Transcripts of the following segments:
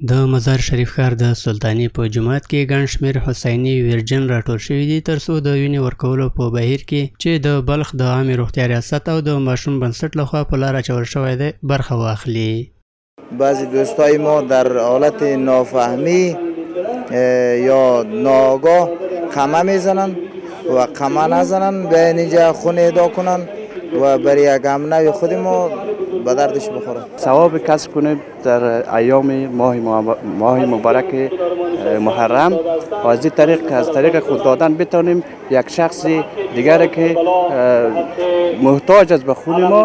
د مزار شریف ښار د سلطاني په جومات کې ګڼ شمېر حسیني ویرجن راټول شوي دي ترڅو د وینې ورکولو په بهیر کې چې د بلخ د عامې روغتیا ریاست او د ماشوم بنسټ لخوا په لار اچول شوی دی برخه واخلي. بعضی دوستای ما در حالت نافهمی یا ناآگاه قمه میزنن و قمه نزنن به اینجا خون ادا کنن و برای یک امنه خود ما به دردش بخوره. ثواب کسب کنید در ایام ماه مبارک محرم و از این طریق از طریق خود دادن بتونیم یک شخص دیگر که محتاج است به خون ما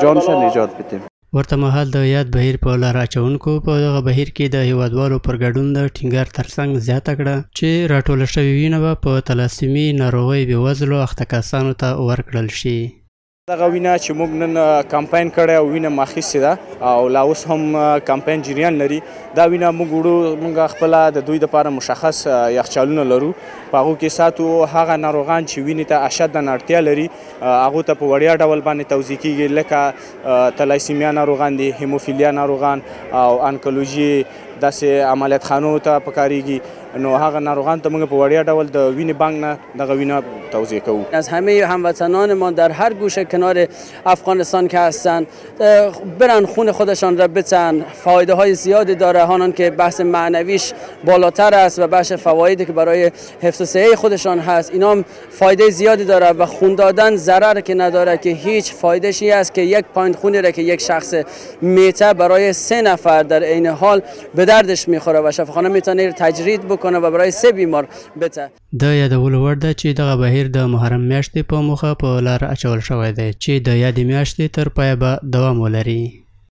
جانش نجات بدیم. ورته مهال د یاد بهیر په لار اچونکو په دغه بهیر کې د هیوادوالو پر ګډون د ټینګار ترڅنګ زیاته کړه چې راټوله شوې وینه به په تلاسیمي ناروغۍ بېوزلو اخته کسانو ته ورکړل شي. دغه وینه چې موږ نن کمپاین کړی او وینه مو اخیستې ده او لا اوس هم کمپاین جریان لري. دا وینه موږ خپله د دوی دپاره مشخص یخچالونه لرو په هغو کې ساتو. هغه ناروغان چې وینې ته اشداً اړتیا لري هغو ته په وړیا ډول باندې توزیع کیږي لکه تلایسیمیا ناروغان دي، هیموفیلیا ناروغان او انکولوژي داسې عملیات خانو ته پکاریږي. نو هغه ناروغان ته موږ په وړیا ډول د وینې بانک نه دغه وینه توزیع کوو. از همه هموطنان ما در هر گوشه کنار افغانستان که هستند برن خون خودشان را بتن. فایده های زیادی داره، هانان که بحث معنویش بالاتر است و بحث فوایدی که برای حفظ صحه خودشان هست اینا هم فایده زیادی داره و خون دادن ضرر که نداره که هیچ. فایدهش این است که یک پایند خونی را که یک شخص میته برای 3 نفر در عین حال به دردش میخوره و شفاخانه میتونه تجرید بکنه و برای 3 بیمار بته. د یادولو وړ ده چې دغه بهیر د محرم میاشتې په موخه په لار اچول شوی دی چې د یادې میاشتې تر پایه به دوام ولري.